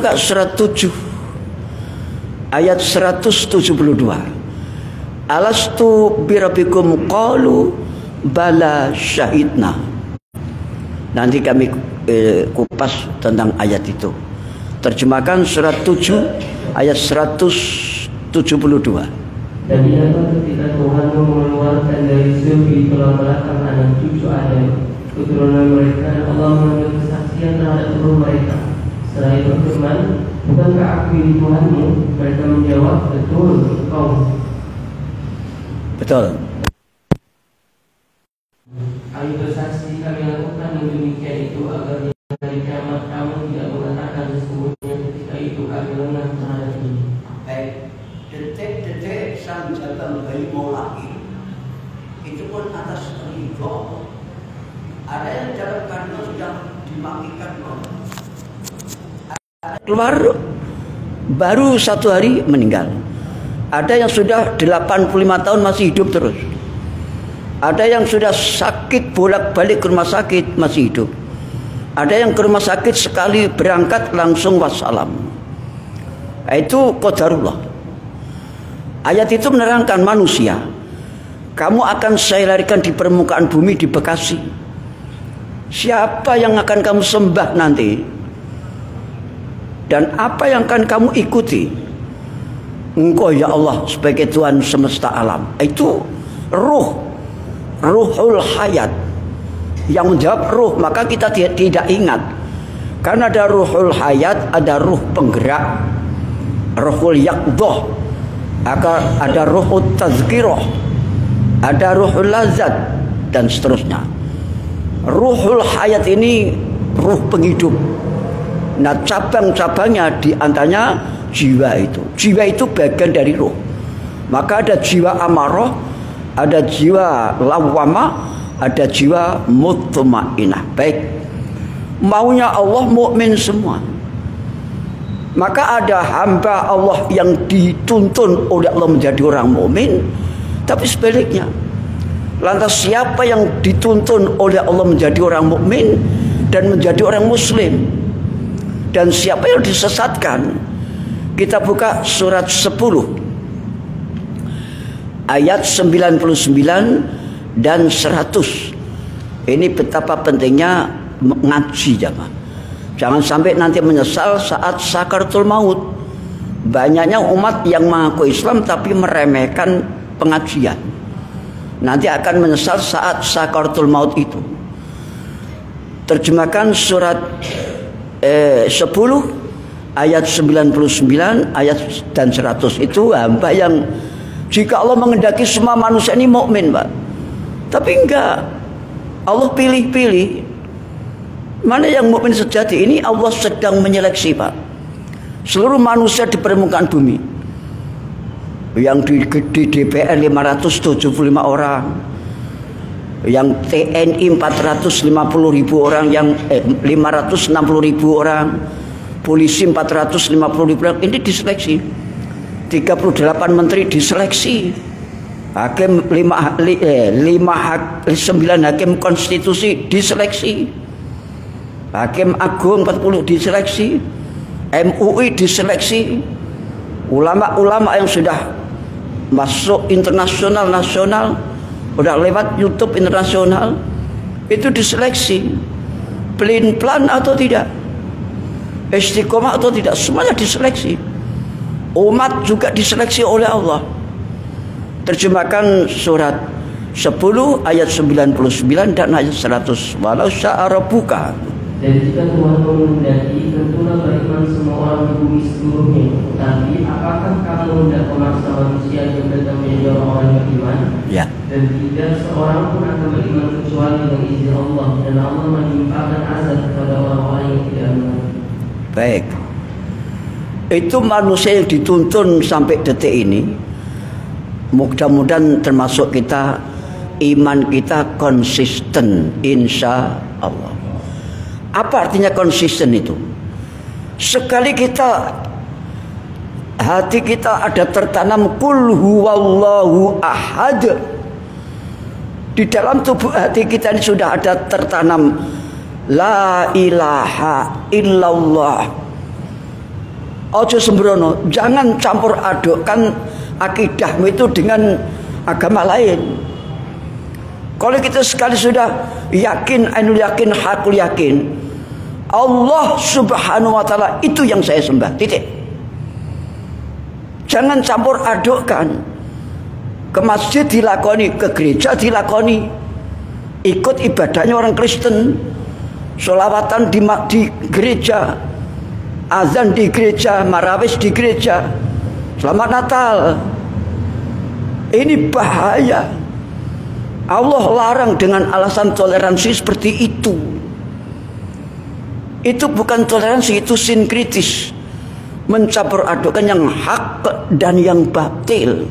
buka surat 7 ayat 172. Alastu birabbikum qalu bala syahidna. Nanti kami kupas tentang ayat itu. Terjemahkan surat 7 ayat 172. Dan ingatlah ketika Tuhanmu mengeluarkan dari surga tulang belakang anak cucu Adam, keturunan mereka, dan Allah mengambil kesaksian terhadap roh mereka. Setelah itu berfirman, bukankah aku ini Tuhanmu? Mereka menjawab, betul, engkau. Betul. Kami bersaksi kami lakukan yang demikian itu agar di hari kiamat kamu tidak mengatakan sesungguhnya ketika itu kami lengah terhadap ini. Baik, detik-detik sang jabang bayi mau lahir, itu pun atas ridho. Ada yang dalam kandungan sudah dimatikan, keluar baru 1 hari meninggal. Ada yang sudah 85 tahun masih hidup terus. Ada yang sudah sakit bolak-balik ke rumah sakit masih hidup. Ada yang ke rumah sakit sekali berangkat langsung wassalam. Itu qadarullah. Ayat itu menerangkan manusia, kamu akan saya larikan di permukaan bumi di Bekasi. Siapa yang akan kamu sembah nanti? Dan apa yang akan kamu ikuti? Engkau ya Allah sebagai Tuhan semesta alam. Itu ruhul hayat. Yang menjawab ruh, maka kita tidak ingat. Karena ada ruhul hayat, ada ruh penggerak, ruhul yaqdah, ada ruhul tazkirah, ada ruhul lazat, dan seterusnya. Ruhul hayat ini ruh penghidup. Nah, cabang-cabangnya diantaranya jiwa itu. Jiwa itu bagian dari ruh. Maka ada jiwa amarah, ada jiwa lawwamah, ada jiwa mutmainnah. Baik. Maunya Allah mukmin semua. Maka ada hamba Allah yang dituntun oleh Allah menjadi orang mukmin, tapi sebaliknya. Lantas siapa yang dituntun oleh Allah menjadi orang mukmin dan menjadi orang muslim? Dan siapa yang disesatkan? Kita buka surat 10 ayat 99 dan 100. Ini betapa pentingnya ngaji jamaah. Jangan sampai nanti menyesal saat sakaratul maut. Banyaknya umat yang mengaku Islam tapi meremehkan pengajian. Nanti akan menyesal saat sakaratul maut itu. Terjemahkan surat 10 ayat 99 ayat dan 100. Itu hamba yang jika Allah mengendaki semua manusia ini mukmin, Pak. Tapi enggak. Allah pilih-pilih. Mana yang mukmin sejati? Ini Allah sedang menyeleksi, Pak. Seluruh manusia di permukaan bumi. Yang di DPR 575 orang. Yang TNI 450.000 orang, yang 560.000 orang, polisi 450.000 orang. Ini diseleksi. 38 menteri diseleksi. Hakim 9 hakim konstitusi diseleksi. Hakim agung 40 diseleksi. MUI diseleksi. Ulama-ulama yang sudah masuk internasional, nasional, udah lewat YouTube internasional, itu diseleksi. Pelin-pelan atau tidak, istiqomah atau tidak, semuanya diseleksi. Umat juga diseleksi oleh Allah. Terjemahkan surat 10 ayat 99 dan ayat 100. Walau syaa rabbuka. Dan jika Tuhan menghendaki, tentulah beriman semua orang di bumi seluruhnya. Tapi apakah kamu hendak memaksa manusia yang datang menjadi orang-orang yang beriman? Ya. Dan tidak seorang pun akan beriman kecuali dengan izin Allah. Dan Allah menimpakan azab kepada orang-orang yang tidak beriman. Baik. Itu manusia yang dituntun sampai detik ini. Mudah-mudahan termasuk kita, iman kita konsisten, insya Allah. Apa artinya konsisten itu? Sekali kita, hati kita ada tertanam qul huwallahu ahad. Di dalam tubuh hati kita ini sudah ada tertanam la ilaha illallah Ojo sembrono, jangan campur adukkan akidahmu itu dengan agama lain. Kalau kita sekali sudah yakin, ainul yakin, hakul yakin, Allah subhanahu wa ta'ala itu yang saya sembah, titik. Jangan campur adukkan. Ke masjid dilakoni, ke gereja dilakoni, ikut ibadahnya orang Kristen, sholawatan di gereja, azan di gereja, marawis di gereja, selamat Natal. Ini bahaya. Allah larang dengan alasan toleransi seperti itu. Itu bukan toleransi, itu sinkritis, mencampur adukkan yang hak dan yang batil.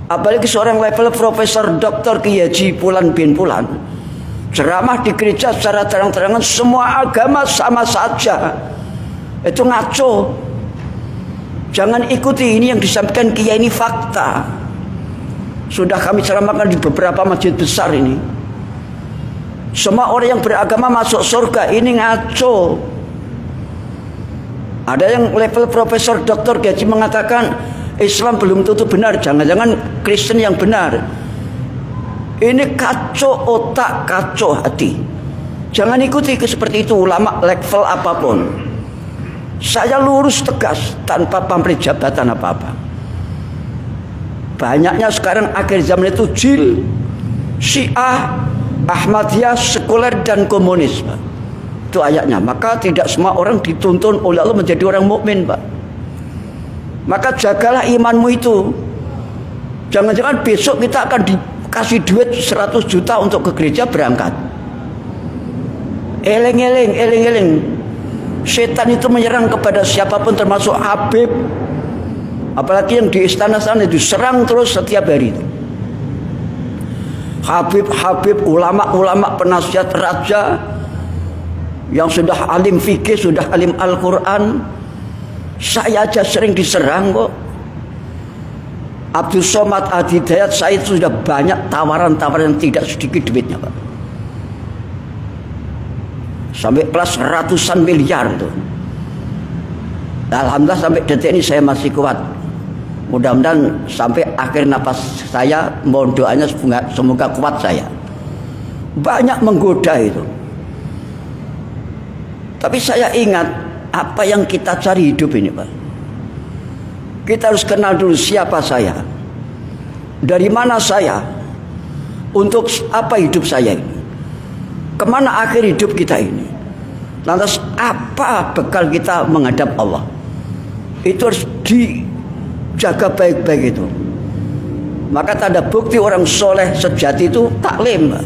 Apalagi seorang level profesor, doktor, Kiai Haji Fulan bin Fulan ceramah di gereja secara terang-terangan semua agama sama saja. Itu ngaco. Jangan ikuti ini yang disampaikan Kiai, ini fakta. Sudah kami ceramahkan di beberapa masjid besar ini. Semua orang yang beragama masuk surga, ini ngaco. Ada yang level profesor, doktor, Kiai Haji mengatakan Islam belum tentu benar, jangan-jangan Kristen yang benar. Ini kacau otak, kacau hati. Jangan ikuti seperti itu ulama level apapun. Saya lurus tegas tanpa pamrih jabatan apa-apa. Banyaknya sekarang akhir zaman itu jil, Syiah, Ahmadiyah, sekuler dan komunis, Pak. Itu ayatnya. Maka tidak semua orang dituntun oleh Allah menjadi orang mukmin, Pak. Maka jagalah imanmu itu. Jangan-jangan besok kita akan dikasih duit 100 juta untuk ke gereja berangkat. Eleng-eleng, eleng-eleng. Setan itu menyerang kepada siapapun termasuk Habib. Apalagi yang di istana sana itu serang terus setiap hari itu. Habib-habib, ulama-ulama, penasihat raja yang sudah alim fikih, sudah alim Al-Quran. Saya aja sering diserang kok. Abdul Somad Adhidayat, saya sudah banyak tawaran-tawaran yang tidak sedikit duitnya, Pak. Sampai plus ratusan miliar itu. Alhamdulillah sampai detik ini saya masih kuat. Mudah-mudahan sampai akhir napas saya, mohon doanya semoga kuat saya. Banyak menggoda itu. Tapi saya ingat apa yang kita cari hidup ini, Pak. Kita harus kenal dulu siapa saya, dari mana saya, untuk apa hidup saya ini, kemana akhir hidup kita ini, lantas apa bekal kita menghadap Allah. Itu harus dijaga baik-baik itu. Maka tanda bukti orang soleh sejati itu taklim, Pak.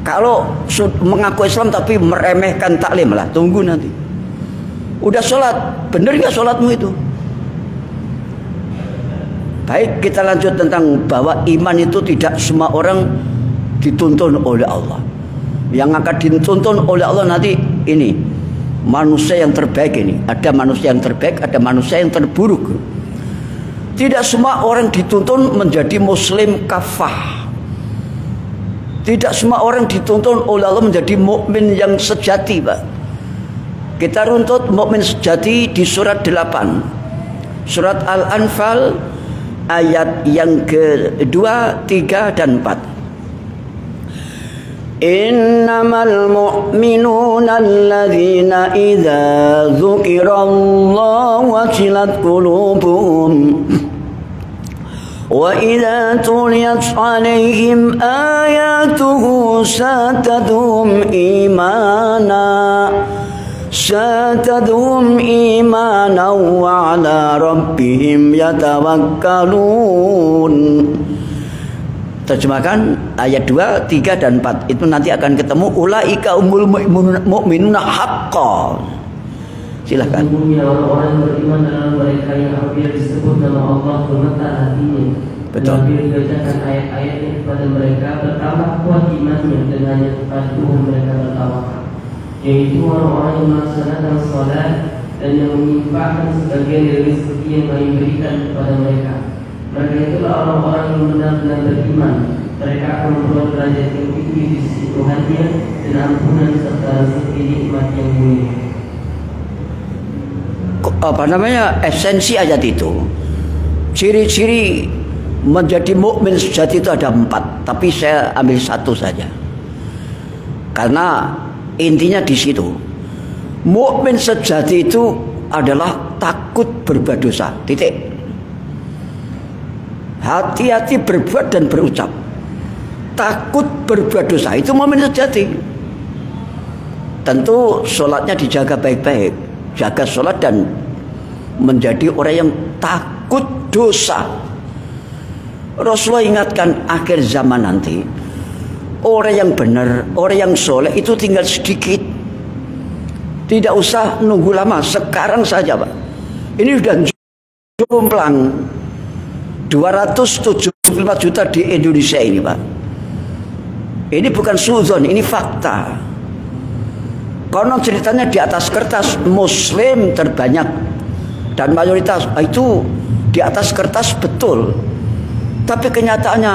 Kalau mengaku Islam tapi meremehkan taklim lah, tunggu nanti. Udah sholat, bener nggak sholatmu itu? Baik, kita lanjut tentang bahwa iman itu tidak semua orang dituntun oleh Allah. Yang akan dituntun oleh Allah nanti ini manusia yang terbaik ini. Ada manusia yang terbaik, ada manusia yang terburuk. Tidak semua orang dituntun menjadi muslim kafah. Tidak semua orang dituntun oleh Allah menjadi mukmin yang sejati, Pak. Kita runtut mukmin sejati di surat 8. Surat Al-Anfal ayat yang kedua, 3 dan 4. Innamal mu'minuna alladzina idza dzukirallahu wajilat qulubuhum wa idza tuliyat 'alaihim ayatuhu satadhum imana wa 'ala rabbihim yatawakkalun. Terjemahkan ayat 2, 3 dan 4. Itu nanti akan ketemu ulaika umul mu'minuna haqqan. Silakan. Orang-orang beriman dalam mereka yang apabila disebut nama Allah gemetar hatinya. Betul. Apabila dibacakan ayat-ayatnya kepada mereka bertambah kuat imannya dan hanya kepada Tuhan mereka bertawakal. Yaitu orang-orang yang melaksanakan sholat dan yang menyimpahkan sebagian dari rezeki yang kami berikan kepada mereka. Mereka itulah orang-orang yang benar-benar beriman. Mereka akan memperoleh derajat yang tinggi di sisi Tuhannya dan ampunan serta rezeki nikmat yang mulia. esensi ayat itu. Ciri-ciri menjadi mukmin sejati itu ada 4, tapi saya ambil 1 saja. Karena intinya di situ. Mukmin sejati itu adalah takut berbuat dosa. Titik. Hati-hati berbuat dan berucap. Takut berbuat dosa itu mukmin sejati. Tentu sholatnya dijaga baik-baik. Jaga sholat dan menjadi orang yang takut dosa. Rasulullah ingatkan akhir zaman nanti orang yang benar, orang yang soleh itu tinggal sedikit. Tidak usah nunggu lama, sekarang saja Pak. Ini sudah jomplang 275 juta di Indonesia ini Pak. Ini bukan suzon, ini fakta. Konon ceritanya di atas kertas Muslim terbanyak dan mayoritas itu di atas kertas betul. Tapi kenyataannya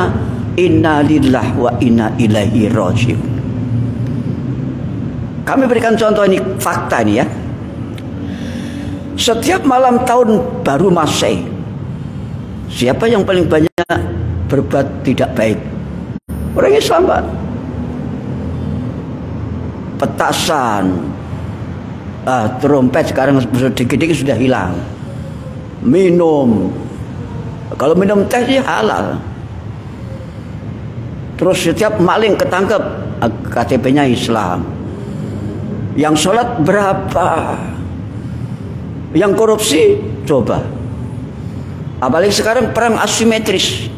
inna lillahi wa inna ilaihi raji'un. Kami berikan contoh ini, fakta ini ya. Setiap malam tahun baru Masehi, siapa yang paling banyak berbuat tidak baik? Orang Islam Pak. Petasan, trompet sekarang sedikit-sedikit sudah hilang. Minum. Kalau minum teh sih halal. Terus setiap maling ketangkep, KTP-nya Islam. Yang sholat berapa? Yang korupsi coba. Apalagi sekarang perang asimetris.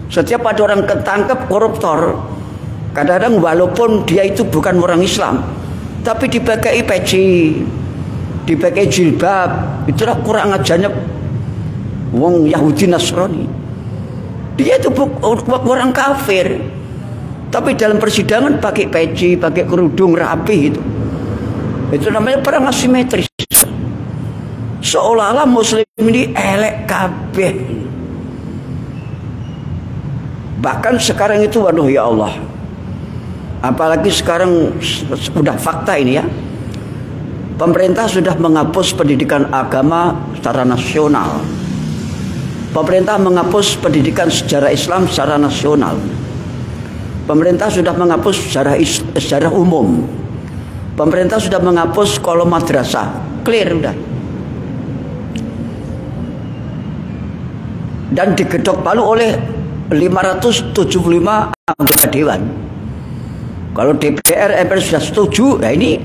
Setiap ada orang ketangkep koruptor, kadang-kadang walaupun dia itu bukan orang Islam, tapi dipakai peci, dipakai jilbab, itulah kurang ajarnya wong Yahudi Nasrani. Dia itu orang kafir, tapi dalam persidangan pakai peci, pakai kerudung rapi itu. Itu namanya perang asimetris. Seolah-olah Muslim ini elek kabeh. Bahkan sekarang itu, waduh ya Allah. Apalagi sekarang sudah fakta ini ya. Pemerintah sudah menghapus pendidikan agama secara nasional. Pemerintah menghapus pendidikan sejarah Islam secara nasional. Pemerintah sudah menghapus sejarah umum. Pemerintah sudah menghapus sekolah madrasah. Clear udah. Dan diketok palu oleh 575 anggota dewan. Kalau DPR, MPR sudah setuju, ya ini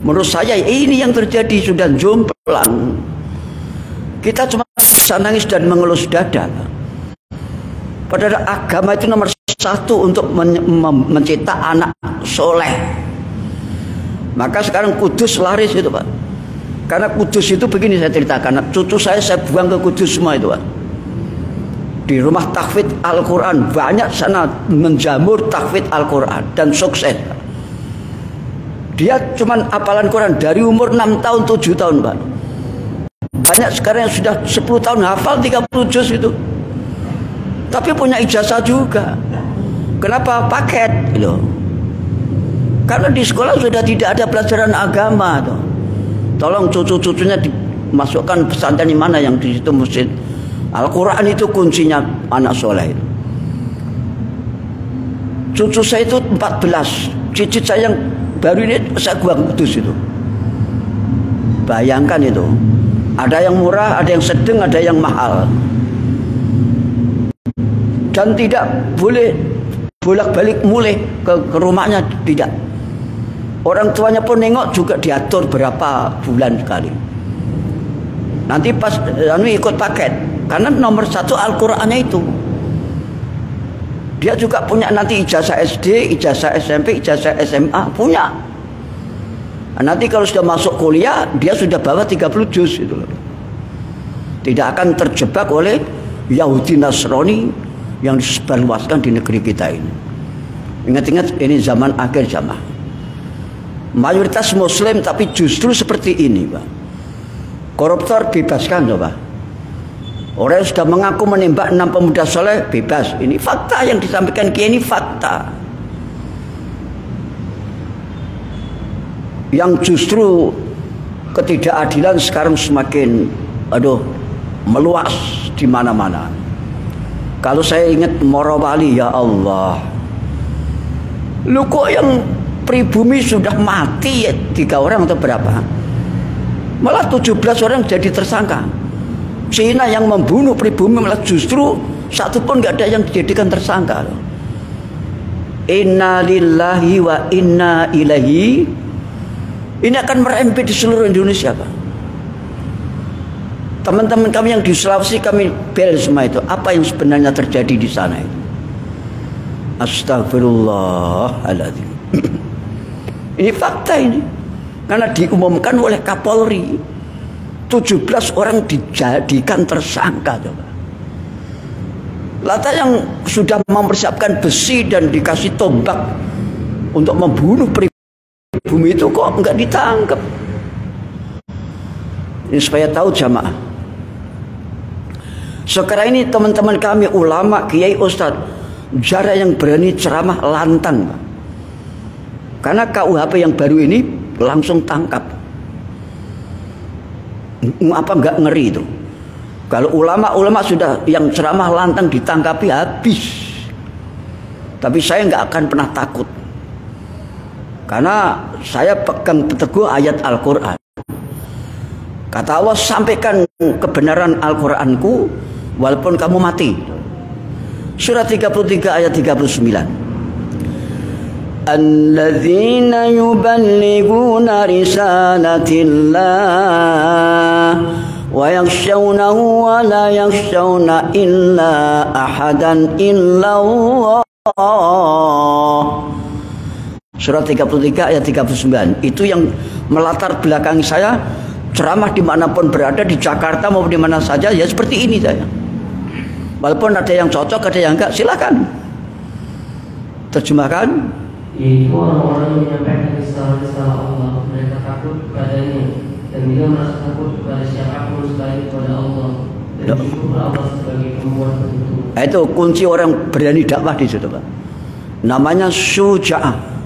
menurut saya ini yang terjadi, sudah jomplang. Kita cuma bisa nangis dan mengelus dada. Padahal agama itu nomor 1 untuk mencetak anak soleh. Maka sekarang Kudus laris itu Pak. Karena Kudus itu begini saya ceritakan. Cucu saya buang ke Kudus semua itu Pak. Di rumah tahfidz Al-Quran banyak sana menjamur tahfidz Al-Quran dan sukses. Dia cuman hafalan Quran dari umur 6 tahun 7 tahun Pak. Banyak sekarang yang sudah 10 tahun hafal 30 juz itu. Tapi punya ijazah juga. Kenapa? Paket gitu. Karena di sekolah sudah tidak ada pelajaran agama tuh. Tolong cucu-cucunya dimasukkan pesantren di mana yang di situ masjid. Al-Quran itu kuncinya anak soleh. Cucu saya itu 14. Cicit saya yang baru ini saya buang Kudus itu. Bayangkan itu. Ada yang murah, ada yang sedang, ada yang mahal. Dan tidak boleh bolak-balik mulai ke rumahnya, tidak. Orang tuanya pun nengok juga diatur berapa bulan sekali. Nanti pas ikut paket. Karena nomor 1 Al-Qurannya itu. Dia juga punya nanti ijazah SD, ijazah SMP, ijazah SMA, punya. Nanti kalau sudah masuk kuliah, dia sudah bawa 30 juz itu. Tidak akan terjebak oleh Yahudi Nasrani yang disebarluaskan di negeri kita ini. Ingat-ingat ini zaman akhir zaman. Mayoritas Muslim tapi justru seperti ini, Pak. Koruptor bebaskan, coba. Orang yang sudah mengaku menembak 6 pemuda soleh bebas. Ini fakta yang disampaikan Kiai, ini fakta. Yang justru ketidakadilan sekarang semakin meluas di mana-mana. Kalau saya ingat Morowali, ya Allah, lu kok yang pribumi sudah mati ya 3 orang atau berapa, malah 17 orang jadi tersangka. Cina yang membunuh pribumi malah justru satu pun nggak ada yang dijadikan tersangka. Inna lillahi wa inna ilaihi. Ini akan merembet di seluruh Indonesia, Pak. Teman-teman kami yang di Sulawesi, kami bel semua itu. Apa yang sebenarnya terjadi di sana itu? Astagfirullahaladzim. Ini fakta ini. Karena diumumkan oleh Kapolri, 17 orang dijadikan tersangka, coba. Lata yang sudah mempersiapkan besi dan dikasih tombak untuk membunuh pribumi itu kok enggak ditangkap. Ini supaya tahu jamaah. Sekarang ini teman-teman kami ulama, kiai, ustadz, jarang yang berani ceramah lantang, Pak. Karena KUHP yang baru ini langsung tangkap. Apa enggak ngeri itu? Kalau ulama-ulama sudah yang ceramah lantang ditangkapi habis. Tapi saya enggak akan pernah takut. Karena saya pegang teguh ayat Al-Quran. Kata Allah, sampaikan kebenaran Al-Quranku walaupun kamu mati. Surat 33 ayat 39. Alladzina yuballighuna risalatillah wa yakhshawnahu wa la yakhshawna illa ahadan illallah. Surat 33 ayat 39. Itu yang melatar belakangi saya ceramah dimanapun berada, di Jakarta maupun di mana saja, ya seperti ini saya. Walaupun ada yang cocok, ada yang enggak, silakan. Terjemahkan. Yaitu orang-orang yang menyampaikan risalah Allah, mereka takut kepadanya dan tidak merasa takut kepada siapapun selain kepada Allah, dan syukur Allah sebagai pembuat petunjuk. Itu kunci orang berani dakwah di situ, Pak. Namanya syuja'ah.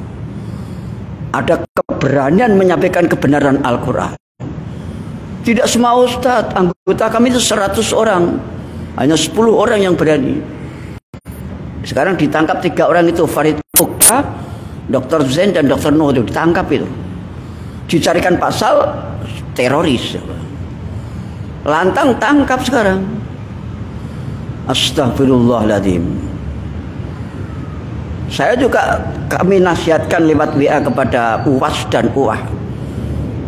Ada keberanian menyampaikan kebenaran Al-Quran. Tidak semua ustadz, anggota kami itu 100 orang, hanya 10 orang yang berani. Sekarang ditangkap 3 orang itu, Farid Ukta, Dr. Zain dan Dr. Nuh, itu ditangkap itu. Dicarikan pasal teroris. Lantang tangkap sekarang. Astagfirullahaladzim. Saya juga, kami nasihatkan lewat WA kepada UAS dan UAH.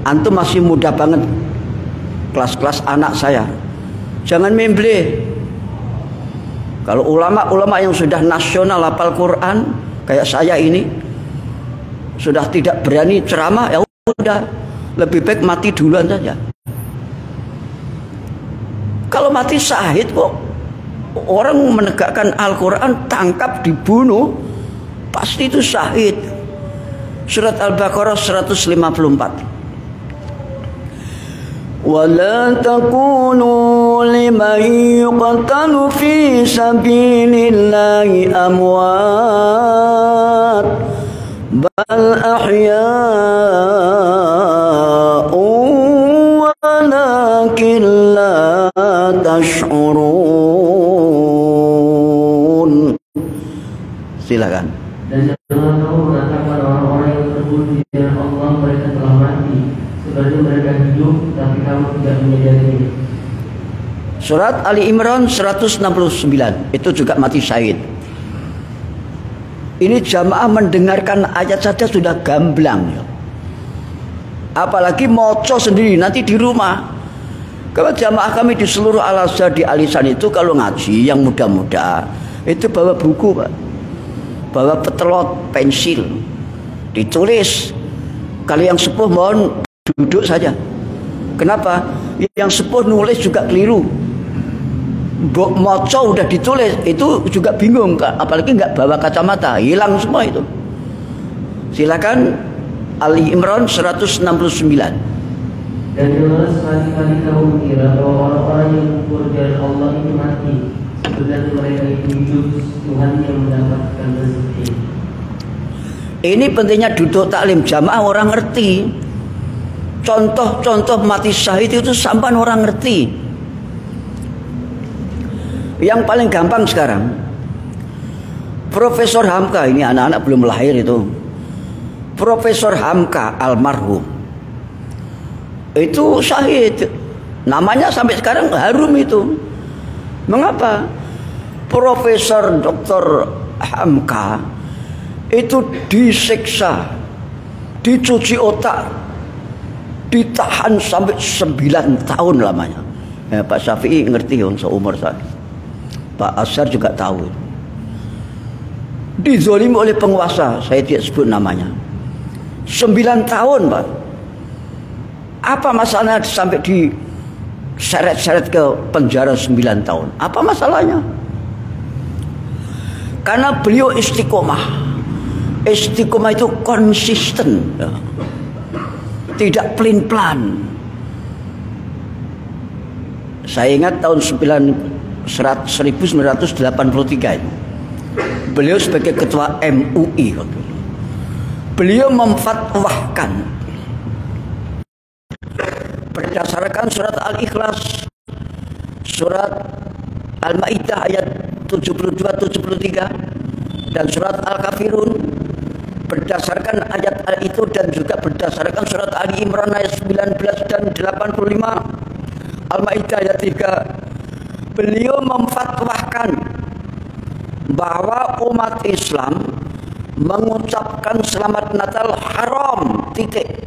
Antum masih muda banget, kelas-kelas anak saya, jangan memble. Kalau ulama-ulama yang sudah nasional hafal Quran kayak saya ini sudah tidak berani ceramah, ya udah, lebih baik mati duluan saja. Kalau mati syahid kok, orang menegakkan Al-Quran tangkap dibunuh, pasti itu syahid. Surat Al-Baqarah 154. وَلَا تَكُونُوا لِمَنْ يُقْتَلُ فِي سَبِيلِ اللَّهِ أَمْوَاتٌ بَلْ أَحْيَاءٌ وَلَكِنْ لَا تَشْعُرُونَ. Silakan. Dan jangan kamu mengatakan orang-orang yang terbunuh di jalan Allah mereka telah mati, sebenarnya mereka hidup, tapi kamu tidak menyadarinya. Surat Ali Imran 169, itu juga mati syahid. Ini jamaah mendengarkan ayat saja sudah gamblang, apalagi moco sendiri nanti di rumah. Kalau jamaah kami di seluruh Al-Azhar di Alisan itu kalau ngaji yang muda-muda itu bawa buku, Pak, bawa petelot, pensil, ditulis. Kalau yang sepuh mohon duduk saja. Kenapa? Yang sepuh nulis juga keliru. Moco udah ditulis itu juga bingung, apalagi nggak bawa kacamata, hilang semua itu. Silakan Ali Imran 169. Dan janganlah sekali-kali kamu mengira bahwa orang-orang yang kufur jalan Allah itu mati, sebenarnya mereka itu hidup, Tuhan yang mendapatkan rezeki. Ini pentingnya duduk taklim jamaah, orang ngerti. contoh-contoh mati syahid itu sampai orang ngerti. Yang paling gampang sekarang, Profesor Hamka, ini anak-anak belum lahir itu. Profesor Hamka almarhum itu syahid. Namanya sampai sekarang harum itu. Mengapa? Profesor Dr. Hamka itu disiksa, dicuci otak, ditahan sampai 9 tahun lamanya. Pak Syafi'i ngerti yang seumur saya. Pak Asyar juga tahu. Dizolimi oleh penguasa, saya tidak sebut namanya. 9 tahun, Pak. Apa masalahnya sampai diseret-seret ke penjara 9 tahun? Apa masalahnya? Karena beliau istiqomah. Istiqomah itu konsisten, tidak pelin-pelan. Saya ingat tahun 1983 beliau sebagai ketua MUI, beliau memfatwahkan berdasarkan surat Al-Ikhlas, surat Al-Maidah ayat 72-73 dan surat Al-Kafirun, berdasarkan ayat itu dan juga berdasarkan surat Ali Imran ayat 19 dan 85, Al-Maidah ayat 3, beliau memfatwahkan bahwa umat Islam mengucapkan selamat Natal haram, titik.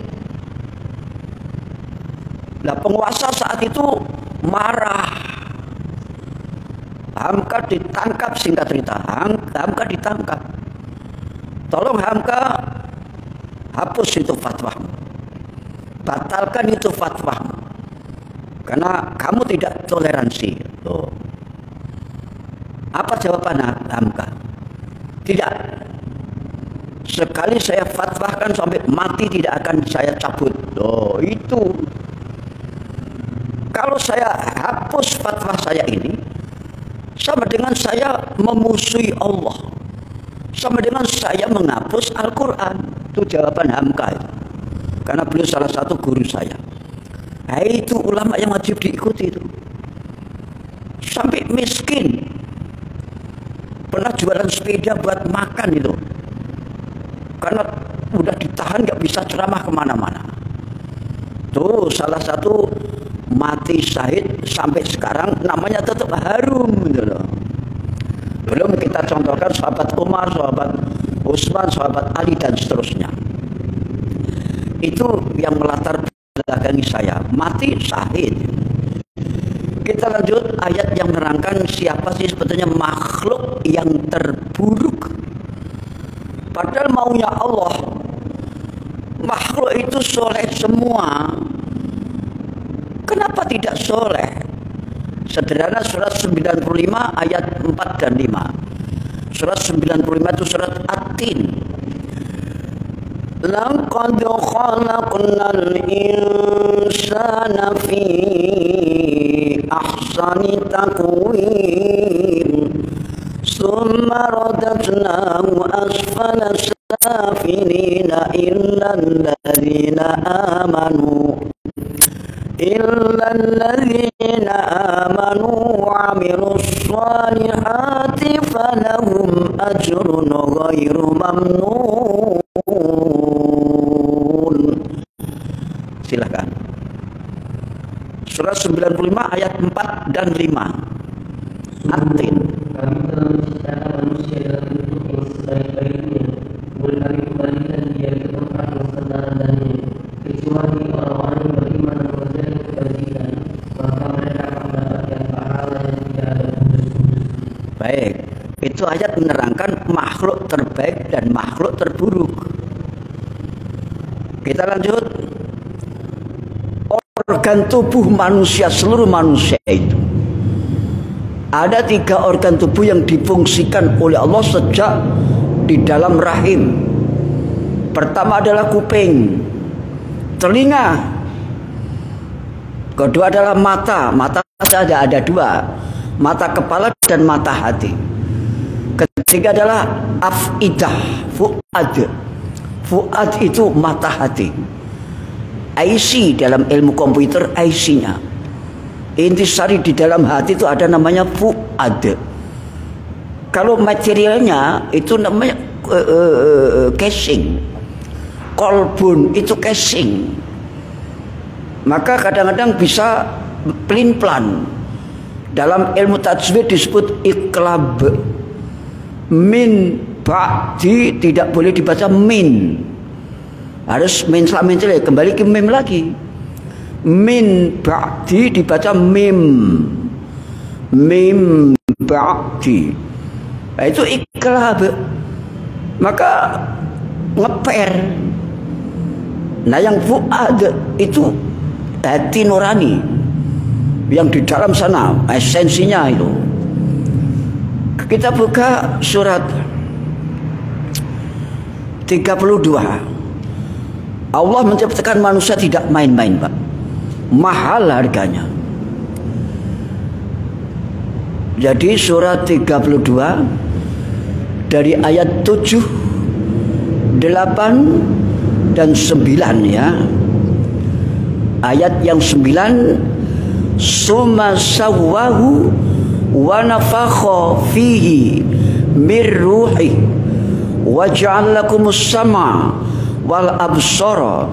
Nah, penguasa saat itu marah. Hamka ditangkap, singkat cerita. Hamka ditangkap. Tolong Hamka hapus itu fatwamu. Batalkan itu fatwamu. Karena kamu tidak toleransi. Tuh. Apa jawaban Hamka? Tidak. Sekali saya fatwahkan sampai mati tidak akan saya cabut. Oh, itu. Kalau saya hapus fatwa saya ini, sama dengan saya memusuhi Allah, sama dengan saya menghapus Al-Quran. Itu jawaban Hamka itu. Karena beliau salah satu guru saya. Nah, itu ulama yang wajib diikuti itu. Sampai miskin, pernah jualan sepeda buat makan itu, karena udah ditahan nggak bisa ceramah kemana-mana. Tuh salah satu mati syahid sampai sekarang namanya tetap harum gitu loh. Belum kita contohkan sahabat Umar, sahabat Utsman, sahabat Ali dan seterusnya. Itu yang melatar belakangi saya mati syahid. Kita lanjut ayat yang menerangkan siapa sih sebetulnya makhluk yang terburuk. Padahal maunya Allah, makhluk itu soleh semua. Kenapa tidak soleh? Sederhana, surat 95 ayat 4 dan 5. Surat 95 itu surat At-Tin. Laqad khalaqnal insana fi ahsani taqwim summa radadnahu asfala safilina illa الذين آمنوا وعملوا الصالحات فلهم أجر غير ممنون. Silakan. Surah 95 ayat 4 dan 5. At-Tin. Kami telah menciptakan manusia dalam bentuk yang sebaik-baiknya. Boleh kami kembalikan dia ke tempat yang sebenarnya dengannya, kecuali orang-orang yang beriman dan mengerjakan kebajikan, maka mereka akan mendapatkan pahala yang tidak ada putus-putus. Baik, itu ayat menerangkan makhluk terbaik dan makhluk terburuk. Kita lanjut. Organ tubuh manusia, seluruh manusia itu ada 3 organ tubuh yang difungsikan oleh Allah sejak di dalam rahim. Pertama adalah kuping, telinga, kedua adalah mata. Mata saja ada 2, mata kepala dan mata hati. Ketiga adalah afidah, fuad. Fuad itu mata hati. IC dalam ilmu komputer, IC-nya. Intisari di dalam hati itu ada namanya fuad. Kalau materialnya itu namanya casing. Kolbun itu casing. Maka kadang-kadang bisa pelin-pelan. Dalam ilmu tajwid disebut iqlab. Min ba'di tidak boleh dibaca min. Harus min selama kembali ke mim lagi. Min ba'di dibaca mim. Mim ba'di. Nah, itu iqlab. Maka ngeper. Nah, yang fuad itu hati nurani yang di dalam sana, esensinya itu. Kita buka surat 32. Allah menciptakan manusia tidak main-main, Pak. Mahal harganya. Jadi surat 32 dari ayat 7, 8 dan 9 ya. Ayat yang 9, summa sawwahu wa nafakha fihi mir ruhi wa ja'ala lakumus sama wal absara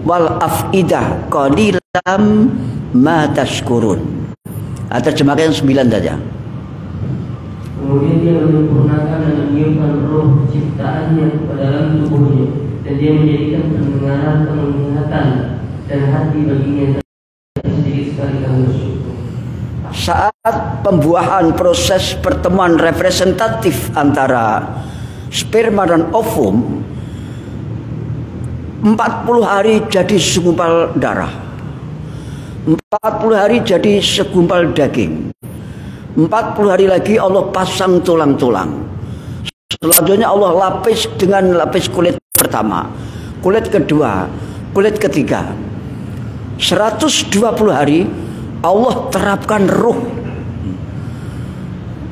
wal afidah qalilam ma tashkurun. Terjemahkan 9 saja. Kemudian dia menyempurnakan dan meniupkan roh ciptaannya ke dalam tubuhnya, dan dia menjadikan pendengaran, penglihatan, dan hati baginya sedikit sekali kamu bersyukur. Saat pembuahan proses pertemuan representatif antara sperma dan ovum, 40 hari jadi segumpal darah, 40 hari jadi segumpal daging, 40 hari lagi Allah pasang tulang-tulang. Selanjutnya Allah lapis dengan lapis kulit pertama, kulit kedua, kulit ketiga. 120 hari Allah terapkan ruh.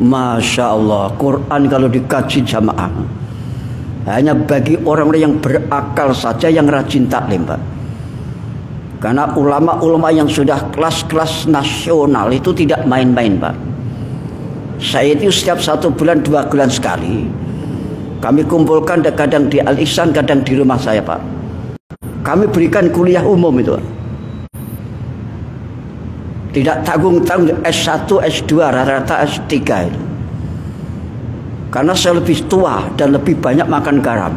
Masya Allah, Quran kalau dikaji jamaah hanya bagi orang-orang yang berakal saja, yang rajin taklim, Pak. Karena ulama-ulama yang sudah kelas-kelas nasional itu tidak main-main, Pak. Saya itu setiap 1 bulan 2 bulan sekali kami kumpulkan, kadang di Al-Ihsan, kadang di rumah saya, Pak. Kami berikan kuliah umum itu, Pak. Tidak tanggung-tanggung S1, S2, rata-rata S3 itu. Karena saya lebih tua dan lebih banyak makan garam.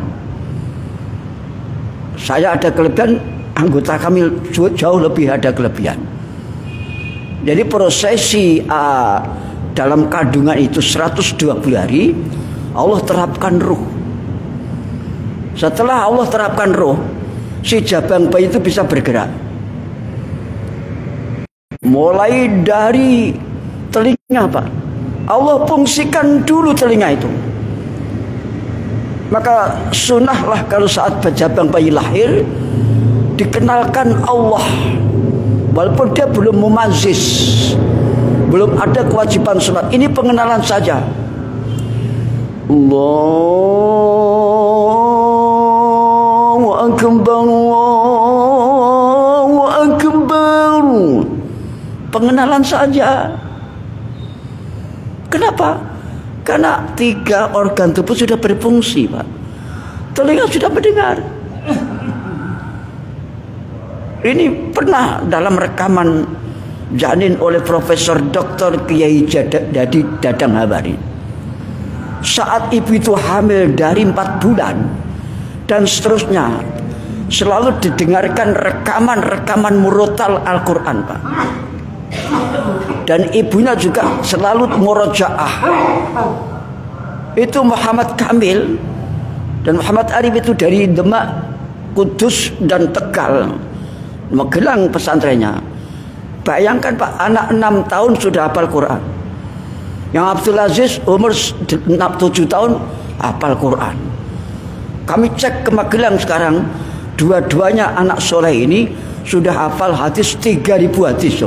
Saya ada kelebihan, anggota kami jauh lebih ada kelebihan. Jadi prosesi dalam kandungan itu 120 hari Allah terapkan ruh. Setelah Allah terapkan ruh, si jabang bayi itu bisa bergerak. Mulai dari telinga, Pak. Allah fungsikan dulu telinga itu. Maka sunnahlah kalau saat jabang bayi lahir dikenalkan Allah, walaupun dia belum mumazis, belum ada kewajiban sholat. Ini pengenalan saja. Allahu akbar, Allahu akbar. Pengenalan saja. Kenapa? Karena 3 organ tubuh sudah berfungsi, Pak. Telinga sudah mendengar. Ini pernah dalam rekaman janin oleh Profesor Dr. Kiai Dadi Dadang Habari. Saat ibu itu hamil dari 4 bulan dan seterusnya, selalu didengarkan rekaman-rekaman murotal Al-Quran, Pak. Dan ibunya juga selalu murojaah. Itu Muhammad Kamil dan Muhammad Arif itu dari Demak, Kudus dan Tegal, Magelang pesantrennya. Bayangkan, Pak, anak 6 tahun sudah hafal Quran. Yang Abdul Aziz umur 7 tahun hafal Quran. Kami cek ke Magelang sekarang, dua-duanya anak soleh ini sudah hafal hadis 3000 hadis.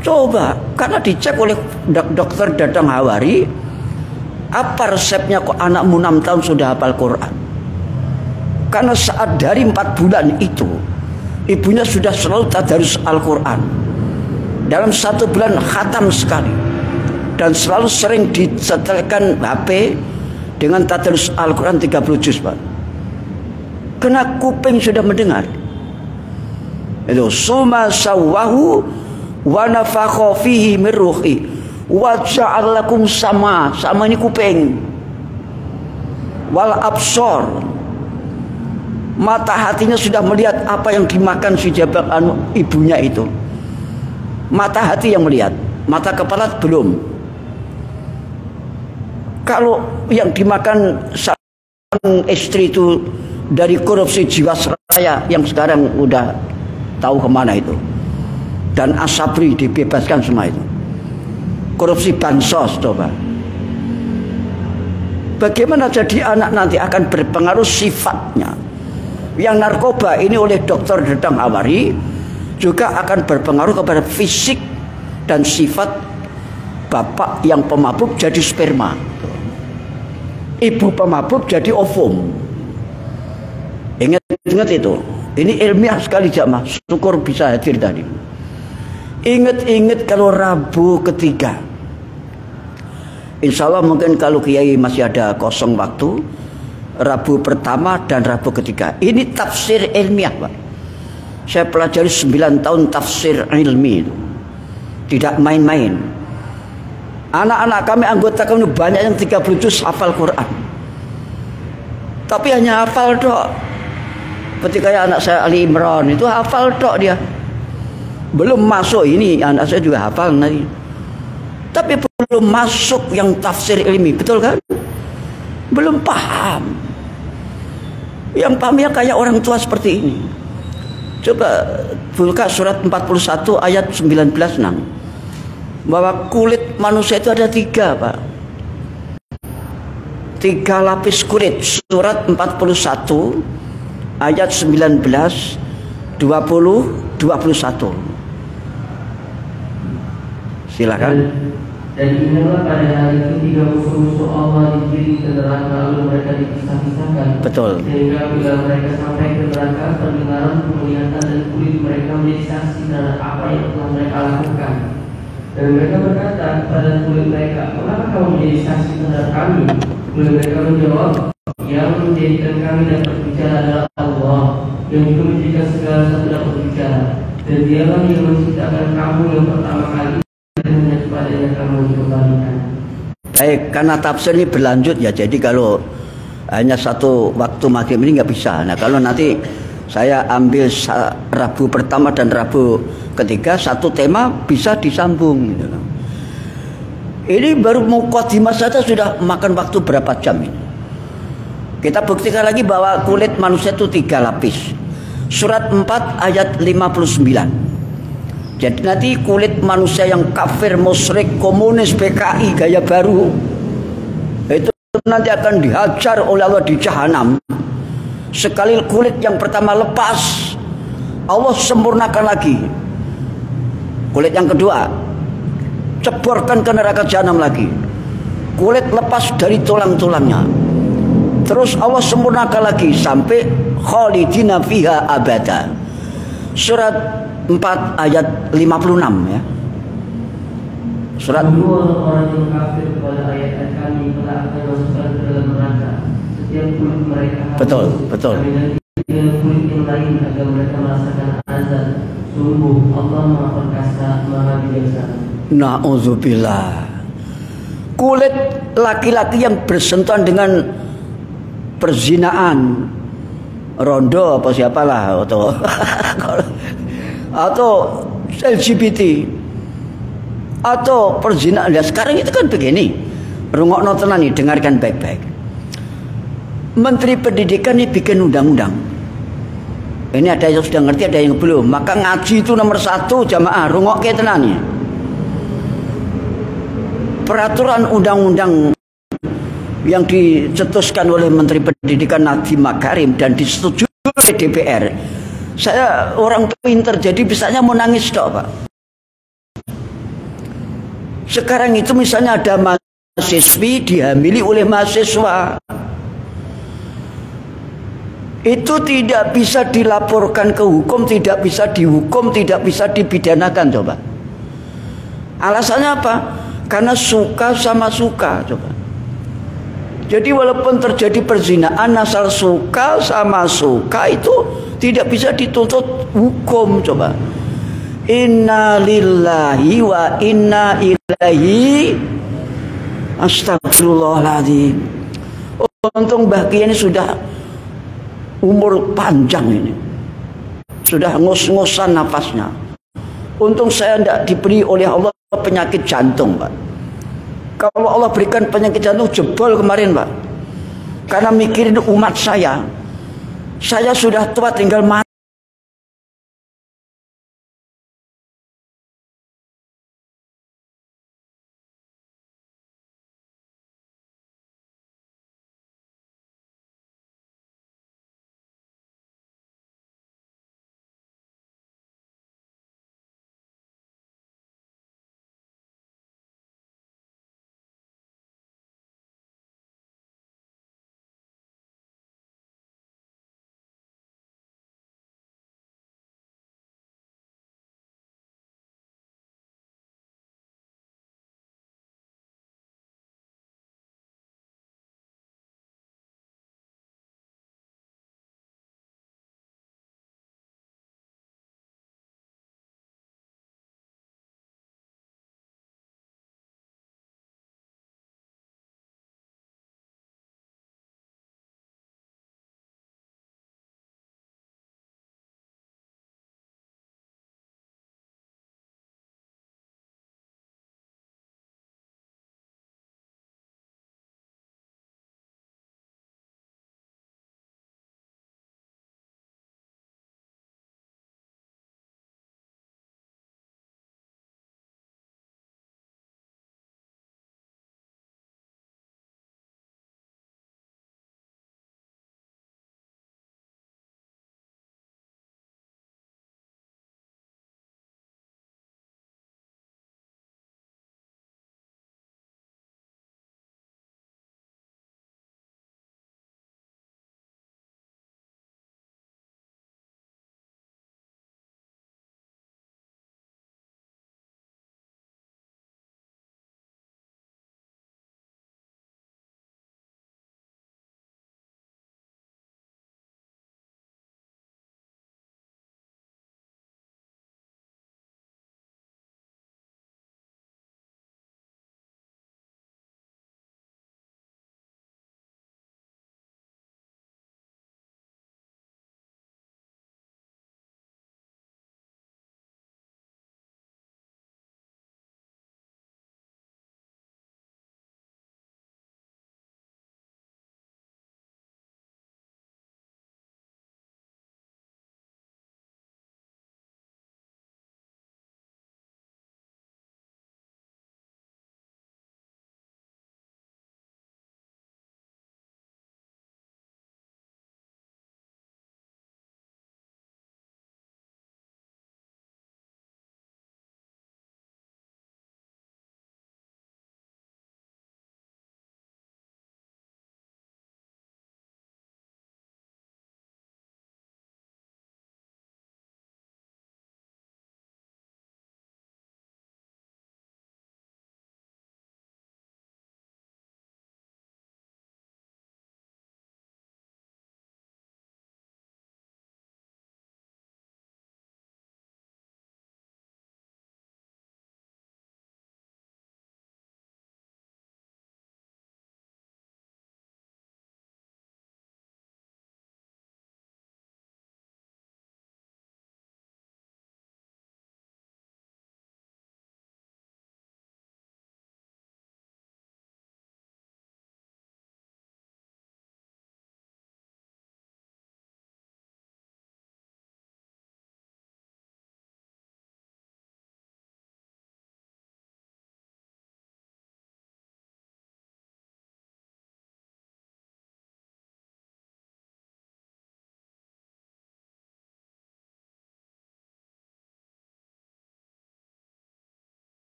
Coba, karena dicek oleh dokter Dadang Hawari, apa resepnya kok anakmu 6 tahun sudah hafal Quran? Karena saat dari 4 bulan itu ibunya sudah selalu tadarus Al-Quran. Dalam 1 bulan khatam sekali. Dan selalu sering disetelkan HP dengan tadarus Al-Quran 30 juz, Pak. Kena kuping sudah mendengar. Itu summa sawwahu wa nafakha fihi min ruhi wa ja'alakum sama ini kuping, wal absor, mata hatinya sudah melihat apa yang dimakan si Jabal ibunya itu. Mata hati yang melihat, mata kepala belum. Kalau yang dimakan sang istri itu dari korupsi Jiwasraya yang sekarang udah tahu kemana itu, dan Asabri dibebaskan semua itu. Korupsi bansos, coba. Bagaimana jadi anak nanti akan berpengaruh sifatnya. Yang narkoba ini oleh Dr. Dedang Awari juga akan berpengaruh kepada fisik dan sifat bapak yang pemabuk jadi sperma, ibu pemabuk jadi ovum. Ingat itu. Ini ilmiah sekali jamaah. Syukur bisa hadir tadi. Ingat kalau Rabu ketiga, insya Allah mungkin kalau Kiai masih ada kosong waktu, Rabu pertama dan Rabu ketiga. Ini tafsir ilmiah, Pak. Saya pelajari 9 tahun tafsir ilmi itu. Tidak main-main. Anak-anak kami, anggota kami banyak yang 30 juz hafal Quran. Tapi hanya hafal dok. Seperti kayak anak saya Ali Imran itu hafal dok dia. Belum masuk ini, anak saya juga hafal nanti. Tapi belum masuk yang tafsir ilmi, betul kan? Belum paham. Yang pahamnya kayak orang tua seperti ini. Coba buka surat 41 ayat 19, bahwa kulit manusia itu ada 3, Pak. 3 lapis kulit. Surat 41 ayat 19, 20, 21. Silakan. Dan inilah pada hari itu 3 musuh-musuh Allah digiring ke neraka, lalu mereka dipisah-pisahkan. Betul. Sehingga bila mereka sampai ke neraka, pendengaran, penglihatan dan kulit mereka menjadi saksi terhadap apa yang telah mereka lakukan. Dan mereka berkata kepada kulit mereka, mengapa kamu menjadi saksi terhadap kami? Kulit mereka menjawab, yang menjadikan kami dapat bicara adalah Allah, yang juga menjadikan segala sesuatu dapat bicara. Dan dialah yang menciptakan kamu yang pertama kali, dan hanya kepadanya kamu dikembalikan. Baik, karena tafsir ini berlanjut ya, jadi kalau hanya satu waktu maghrib ini nggak bisa. Nah, kalau nanti saya ambil Rabu pertama dan Rabu ketiga, satu tema bisa disambung. Ini baru mukadimah saja sudah makan waktu berapa jam ini. Kita buktikan lagi bahwa kulit manusia itu 3 lapis. Surat 4 ayat 59. Jadi nanti kulit manusia yang kafir, musyrik, komunis, PKI, gaya baru, itu nanti akan dihajar oleh Allah di jahanam. Sekali kulit yang pertama lepas, Allah sempurnakan lagi. Kulit yang kedua, ceborkan ke neraka jahanam lagi. Kulit lepas dari tulang-tulangnya. Terus Allah sempurnakan lagi sampai khalidina fiha abada. Surat 4 ayat 56 ya. Surat orang yang kafir kepada ayat kami telah akan masukkan ke dalam neraka. Setiap kulit mereka betul, betul. Dengan kulit yang lain agar mereka merasakan azab. Sungguh Allah Maha Perkasa, Maha Bijaksana. Na'udzubillah. Kulit laki-laki yang bersentuhan dengan perzinaan, rondo apa siapalah, atau LGBT, atau perzinaan. Ya, sekarang itu kan begini, rungokno tenan nih, dengarkan baik-baik. Menteri Pendidikan ini bikin undang-undang. Ini ada yang sudah ngerti, ada yang belum. Maka ngaji itu nomor 1 jamaah, rungokke tenan nih. Peraturan undang-undang yang dicetuskan oleh Menteri Pendidikan Nadiem Makarim dan disetujui oleh DPR. Saya orang pinter, jadi bisanya mau nangis dok, Pak. Sekarang itu misalnya ada mahasiswi dihamili oleh mahasiswa. itu tidak bisa dilaporkan ke hukum, tidak bisa dihukum, tidak bisa dipidanakan. Coba alasannya apa? Karena suka sama suka. Coba, jadi walaupun terjadi perzinaan asal suka sama suka itu tidak bisa dituntut hukum. Coba, inna lillahi wa inna ilaihi astagfirullahaladzim. Untung Mbah Kiai ini sudah umur panjang ini, sudah ngos-ngosan nafasnya. Untung saya tidak diberi oleh Allah penyakit jantung, Pak. Kalau Allah berikan penyakit jantung jebol kemarin, Pak. Karena mikirin umat saya sudah tua tinggal mati.